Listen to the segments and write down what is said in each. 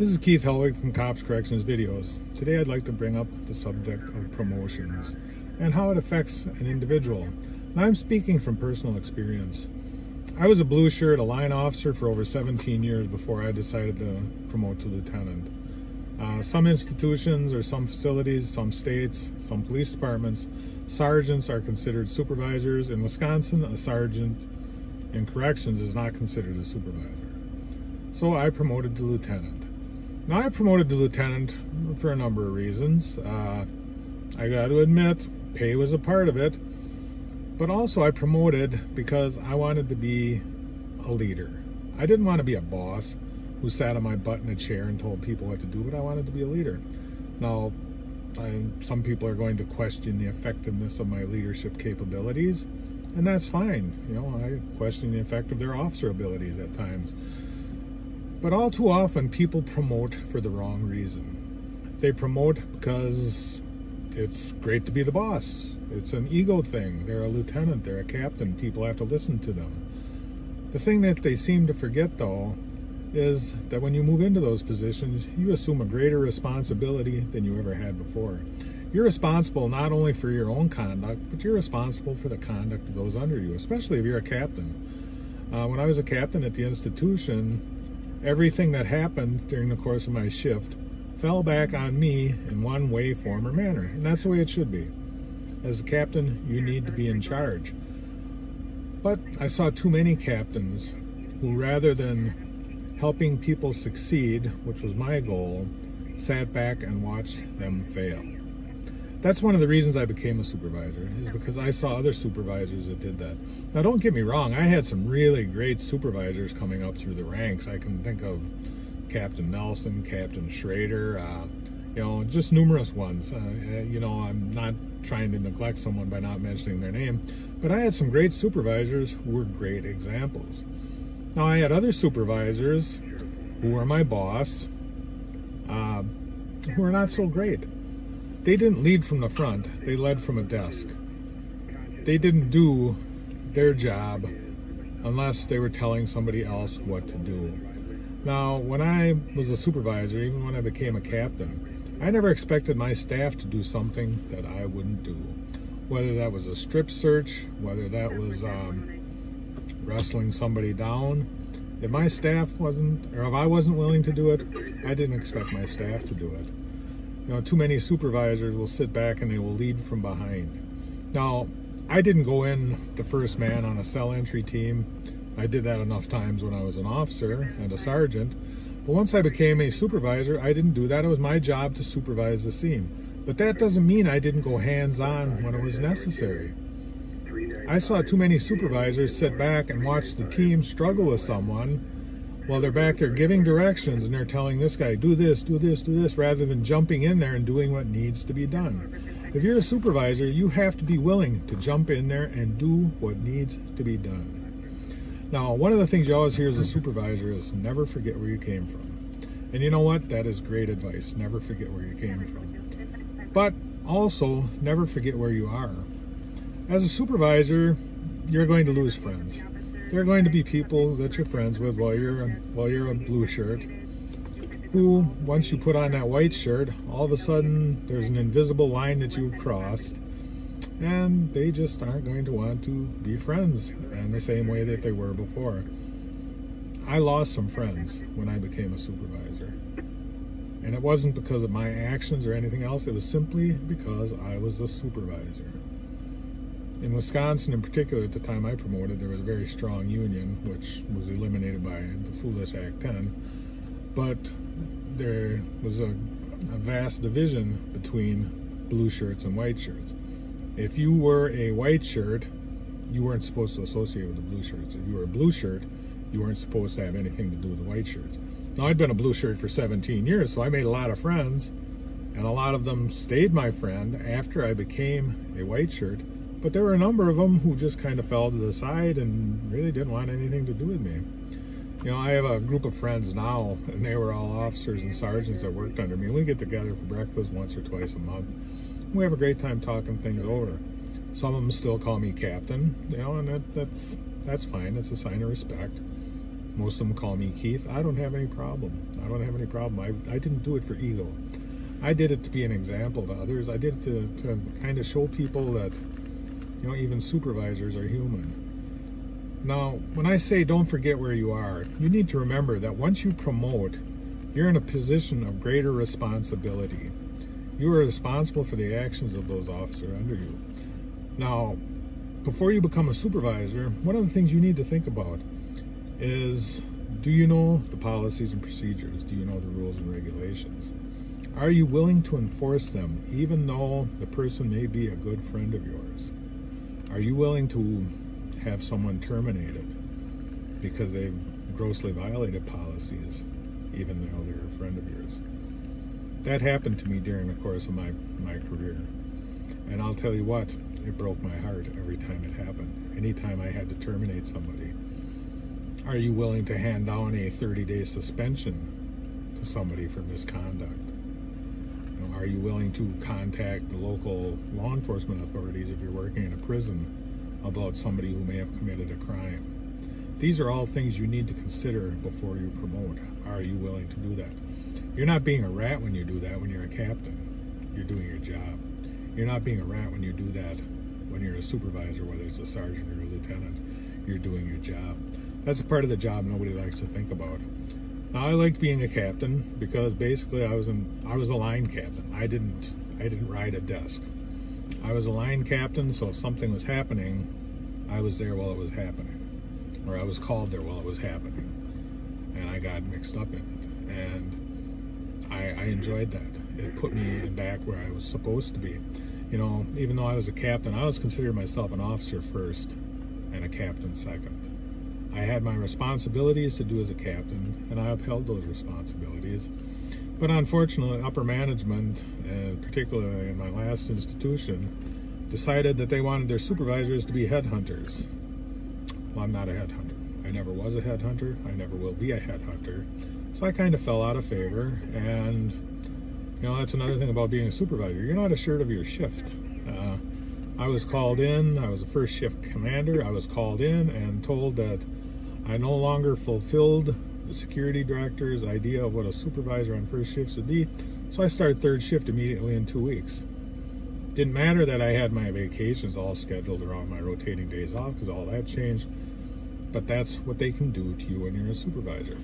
This is Keith Helwig from Cops Corrections Videos. Today I'd like to bring up the subject of promotions and how it affects an individual. Now, I'm speaking from personal experience. I was a blue shirt, a line officer for over 17 years before I decided to promote to lieutenant. Some institutions or some facilities, some states, some police departments, sergeants are considered supervisors. In Wisconsin, a sergeant in corrections is not considered a supervisor. So I promoted to lieutenant. Now, I promoted to lieutenant for a number of reasons. I got to admit, pay was a part of it, but also I promoted because I wanted to be a leader. I didn't want to be a boss who sat on my butt in a chair and told people what to do, but I wanted to be a leader. Now, some people are going to question the effectiveness of my leadership capabilities, and that's fine. You know, I question the effect of their officer abilities at times. But all too often, people promote for the wrong reason. They promote because it's great to be the boss. It's an ego thing. They're a lieutenant, they're a captain. People have to listen to them. The thing that they seem to forget, though, is that when you move into those positions, you assume a greater responsibility than you ever had before. You're responsible not only for your own conduct, but you're responsible for the conduct of those under you, especially if you're a captain. When I was a captain at the institution, everything that happened during the course of my shift fell back on me in one way, form, or manner. And that's the way it should be. As a captain, you need to be in charge. But I saw too many captains who, rather than helping people succeed, which was my goal, sat back and watched them fail. That's one of the reasons I became a supervisor, is because I saw other supervisors that did that. Now, don't get me wrong, I had some really great supervisors coming up through the ranks. I can think of Captain Nelson, Captain Schrader, you know, just numerous ones. You know, I'm not trying to neglect someone by not mentioning their name, but I had some great supervisors who were great examples. Now, I had other supervisors who were my boss, who were not so great. They didn't lead from the front, they led from a desk. They didn't do their job unless they were telling somebody else what to do. Now, when I was a supervisor, even when I became a captain, I never expected my staff to do something that I wouldn't do. Whether that was a strip search, whether that was wrestling somebody down. If my staff wasn't, or if I wasn't willing to do it, I didn't expect my staff to do it. You know, too many supervisors will sit back and they will lead from behind. Now, I didn't go in the first man on a cell entry team. I did that enough times when I was an officer and a sergeant. But once I became a supervisor, I didn't do that. It was my job to supervise the scene. But that doesn't mean I didn't go hands-on when it was necessary. I saw too many supervisors sit back and watch the team struggle with someone while they're back there giving directions and they're telling this guy, do this, do this, do this, rather than jumping in there and doing what needs to be done. If you're a supervisor, you have to be willing to jump in there and do what needs to be done. Now, one of the things you always hear as a supervisor is never forget where you came from. And you know what? That is great advice. Never forget where you came from. But also, never forget where you are. As a supervisor, you're going to lose friends. There are going to be people that you're friends with while you're a blue shirt, who, once you put on that white shirt, all of a sudden there's an invisible line that you've crossed, and they just aren't going to want to be friends in the same way that they were before. I lost some friends when I became a supervisor, and it wasn't because of my actions or anything else. It was simply because I was a supervisor. In Wisconsin, in particular, at the time I promoted, there was a very strong union, which was eliminated by the Foolish Act 10. But there was a vast division between blue shirts and white shirts. If you were a white shirt, you weren't supposed to associate with the blue shirts. If you were a blue shirt, you weren't supposed to have anything to do with the white shirts. Now, I'd been a blue shirt for 17 years, so I made a lot of friends, and a lot of them stayed my friend after I became a white shirt. But there were a number of them who just kind of fell to the side and really didn't want anything to do with me. You know, I have a group of friends now, and they were all officers and sergeants that worked under me. We get together for breakfast once or twice a month. We have a great time talking things over. Some of them still call me captain, you know, and that's fine. It's a sign of respect. Most of them call me Keith. I don't have any problem. I don't have any problem. I didn't do it for ego. I did it to be an example to others. I did it to kind of show people that, you know, even supervisors are human. Now, when I say don't forget where you are, you need to remember that once you promote, you're in a position of greater responsibility. You are responsible for the actions of those officers under you. Now, before you become a supervisor, one of the things you need to think about is, do you know the policies and procedures? Do you know the rules and regulations? Are you willing to enforce them, even though the person may be a good friend of yours? Are you willing to have someone terminated because they've grossly violated policies, even though they're a friend of yours? That happened to me during the course of my career. And I'll tell you what, it broke my heart every time it happened. Anytime I had to terminate somebody. Are you willing to hand down a 30-day suspension to somebody for misconduct? You know, are you willing to contact the local law enforcement authorities if you're working in a prison about somebody who may have committed a crime? These are all things you need to consider before you promote. Are you willing to do that? You're not being a rat when you do that when you're a captain. You're doing your job. You're not being a rat when you do that when you're a supervisor, whether it's a sergeant or a lieutenant. You're doing your job. That's a part of the job nobody likes to think about. Now, I liked being a captain because basically I was a line captain. I didn't ride a desk. I was a line captain, so if something was happening, I was there while it was happening, or I was called there while it was happening, and I got mixed up in it, and I enjoyed that. It put me back where I was supposed to be. You know, even though I was a captain, I was considering myself an officer first and a captain second. I had my responsibilities to do as a captain, and I upheld those responsibilities. But unfortunately, upper management, particularly in my last institution, decided that they wanted their supervisors to be headhunters. Well, I'm not a headhunter. I never was a headhunter. I never will be a headhunter. So I kind of fell out of favor, and you know, that's another thing about being a supervisor. You're not assured of your shift. I was called in. I was a first shift commander. I was called in and told that I no longer fulfilled the security director's idea of what a supervisor on first shifts would be. So I started third shift immediately in 2 weeks. Didn't matter that I had my vacations all scheduled around my rotating days off, because all that changed. But that's what they can do to you when you're a supervisor.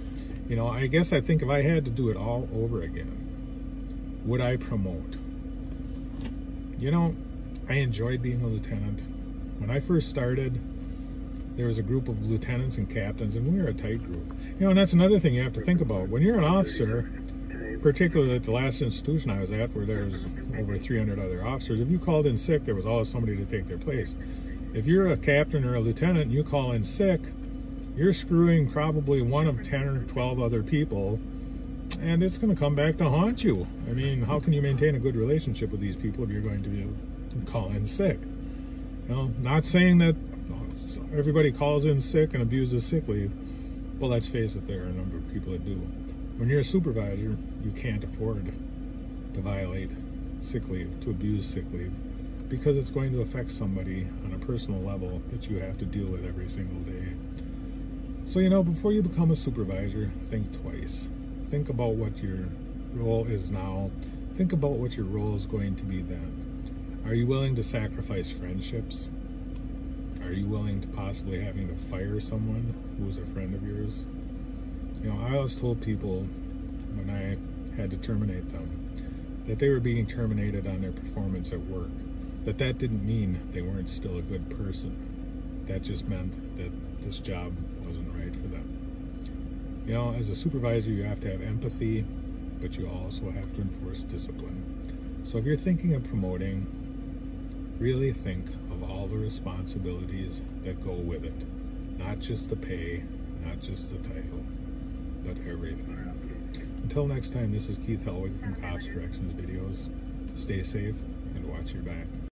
You know, I guess I think if I had to do it all over again, would I promote? You know, I enjoyed being a lieutenant. When I first started, there was a group of lieutenants and captains, and we were a tight group. You know, and that's another thing you have to think about. When you're an officer, particularly at the last institution I was at, where there's over 300 other officers, if you called in sick, there was always somebody to take their place. If you're a captain or a lieutenant and you call in sick, you're screwing probably one of 10 or 12 other people, and it's going to come back to haunt you. I mean, how can you maintain a good relationship with these people if you're going to be call in sick? You know, not saying that everybody calls in sick and abuses sick leave, but let's face it, there are a number of people that do. When you're a supervisor, you can't afford to violate sick leave, to abuse sick leave, because it's going to affect somebody on a personal level that you have to deal with every single day. So, you know, before you become a supervisor, think twice. Think about what your role is now. Think about what your role is going to be then. Are you willing to sacrifice friendships? Are you willing to possibly having to fire someone who's a friend of yours? You know, I always told people when I had to terminate them that they were being terminated on their performance at work. That didn't mean they weren't still a good person. That just meant that this job wasn't right for them. You know, as a supervisor, you have to have empathy, but you also have to enforce discipline. So if you're thinking of promoting, really think of all the responsibilities that go with it. Not just the pay, not just the title, but everything. Until next time, this is Keith Helwig from Cops Corrections Videos. Stay safe and watch your back.